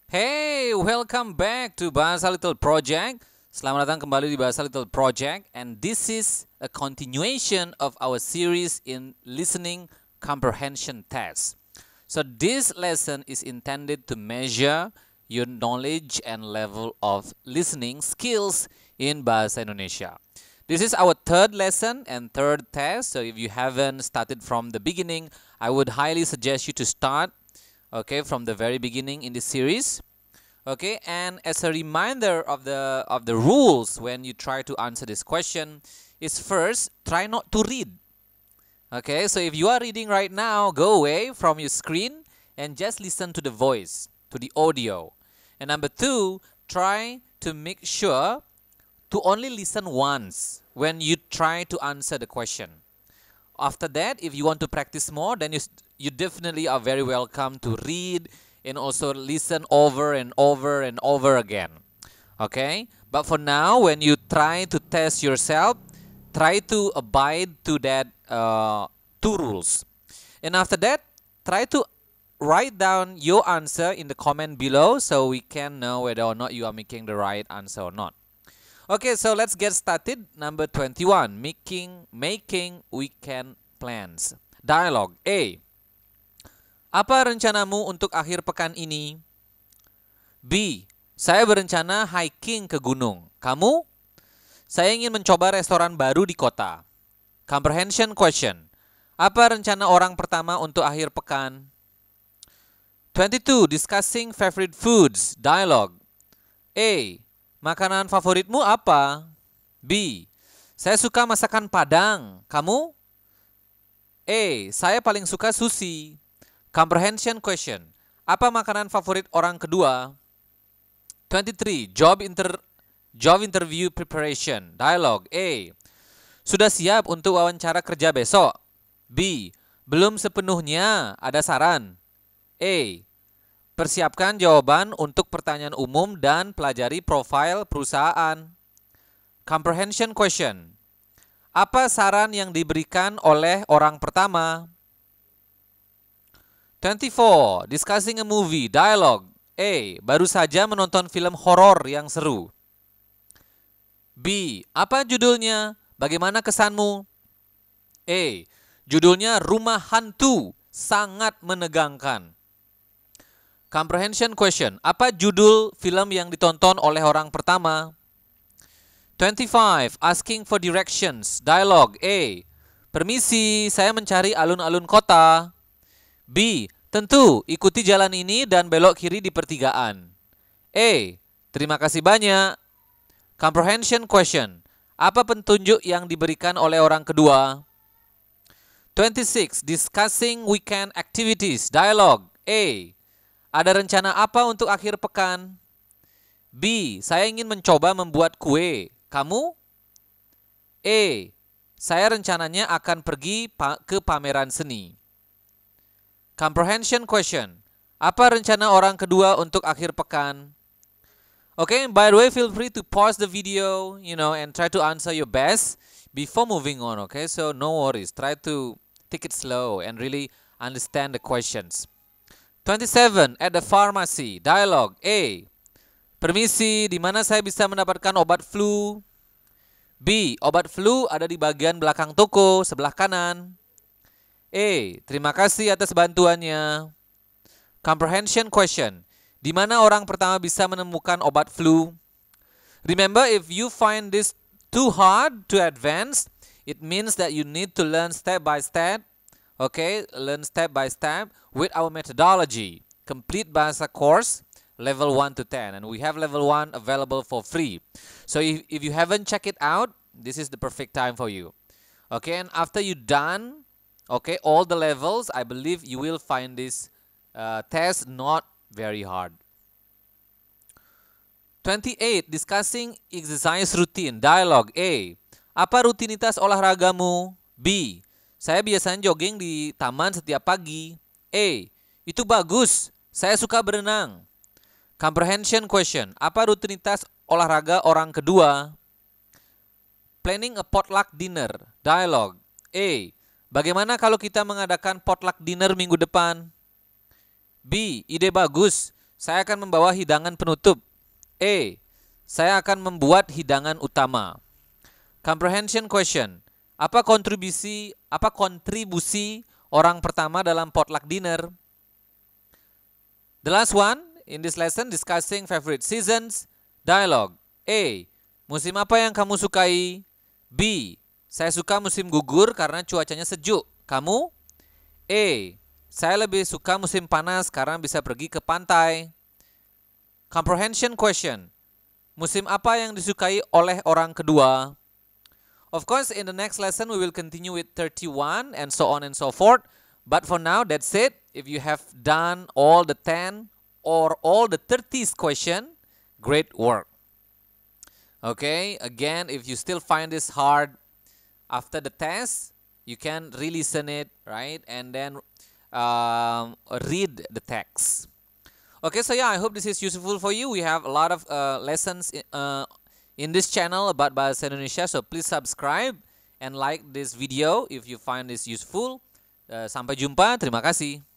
Hey, welcome back to Bahasa Little Project. Selamat datang kembali di Bahasa Little Project, and this is a continuation of our series in listening comprehension test. So this lesson is intended to measure your knowledge and level of listening skills in Bahasa Indonesia. This is our third lesson and third test. So if you haven't started from the beginning, I would highly suggest you to start from the very beginning in this series. And as a reminder of the rules when you try to answer this question is, first, try not to read. So if you are reading right now, go away from your screen and just listen to the voice, to the audio. And number two, try to make sure to only listen once when you try to answer the question. After that, if you want to practice more, then you definitely are very welcome to read and also listen over and over and over again. But for now, when you try to test yourself, try to abide to that two rules. And after that, try to write down your answer in the comment below so we can know whether or not you are making the right answer or not. So let's get started. Number 21, making weekend plans. Dialogue A. Apa rencanamu untuk akhir pekan ini? B. Saya berencana hiking ke gunung. Kamu? Saya ingin mencoba restoran baru di kota. Comprehension question. Apa rencana orang pertama untuk akhir pekan? 22. Discussing favorite foods. Dialogue. A. Makanan favoritmu apa? B. Saya suka masakan Padang. Kamu? A. Saya paling suka sushi. Comprehension question. Apa makanan favorit orang kedua? 23. Job interview preparation. Dialogue. A. Sudah siap untuk wawancara kerja besok? B. Belum sepenuhnya. Ada saran? A. Persiapkan jawaban untuk pertanyaan umum dan pelajari profil perusahaan. Comprehension question. Apa saran yang diberikan oleh orang pertama? 24. Discussing a movie. Dialogue. A. Baru saja menonton film horor yang seru. B. Apa judulnya? Bagaimana kesanmu? A. Judulnya Rumah Hantu. Sangat menegangkan. Comprehension question. Apa judul film yang ditonton oleh orang pertama? 25. Asking for directions. Dialogue. A. Permisi, saya mencari alun-alun kota. B. Tentu, ikuti jalan ini dan belok kiri di pertigaan. A. Terima kasih banyak. Comprehension question. Apa petunjuk yang diberikan oleh orang kedua? 26. Discussing weekend activities. Dialogue. A. Ada rencana apa untuk akhir pekan? B. Saya ingin mencoba membuat kue. Kamu? A. Saya rencananya akan pergi ke pameran seni. Comprehension question. Apa rencana orang kedua untuk akhir pekan? By the way, feel free to pause the video, and try to answer your best before moving on, So no worries. Try to take it slow and really understand the questions. 27. At the pharmacy. Dialogue. A. Permisi, di mana saya bisa mendapatkan obat flu? B. Obat flu ada di bagian belakang toko, sebelah kanan. A. Terima kasih atas bantuannya. Comprehension question. Di mana orang pertama bisa menemukan obat flu? Remember, if you find this too hard to advance, it means that you need to learn step by step. Learn step by step with our methodology. Complete Bahasa course, level 1 to 10. And we have level 1 available for free. So if you haven't checked it out, this is the perfect time for you. And after you're done, all the levels, I believe you will find this test not very hard. 28. Discussing exercise routine. Dialogue. A. Apa rutinitas olahragamu? B. Saya biasanya jogging di taman setiap pagi. A. Itu bagus. Saya suka berenang. Comprehension question. Apa rutinitas olahraga orang kedua? Planning a potluck dinner. Dialogue. A. Bagaimana kalau kita mengadakan potluck dinner minggu depan? B. Ide bagus. saya akan membawa hidangan penutup. A. Saya akan membuat hidangan utama. Comprehension question. Apa kontribusi orang pertama dalam potluck dinner? The last one in this lesson, discussing favorite seasons. Dialogue. A. Musim apa yang kamu sukai? B. Saya suka musim gugur karena cuacanya sejuk. Kamu? A. Saya lebih suka musim panas karena bisa pergi ke pantai. Comprehension question. Musim apa yang disukai oleh orang kedua? Of course, in the next lesson we will continue with 31 and so on and so forth. But for now, that's it. If you have done all the 10 or all the 30 question, great work. Okay, again, if you still find this hard after the test, you can re-listen it, right? And then read the text. Okay, so yeah, I hope this is useful for you. We have a lot of lessons in this channel about Bahasa Indonesia, so please subscribe and like this video if you find this useful. Sampai jumpa, terima kasih.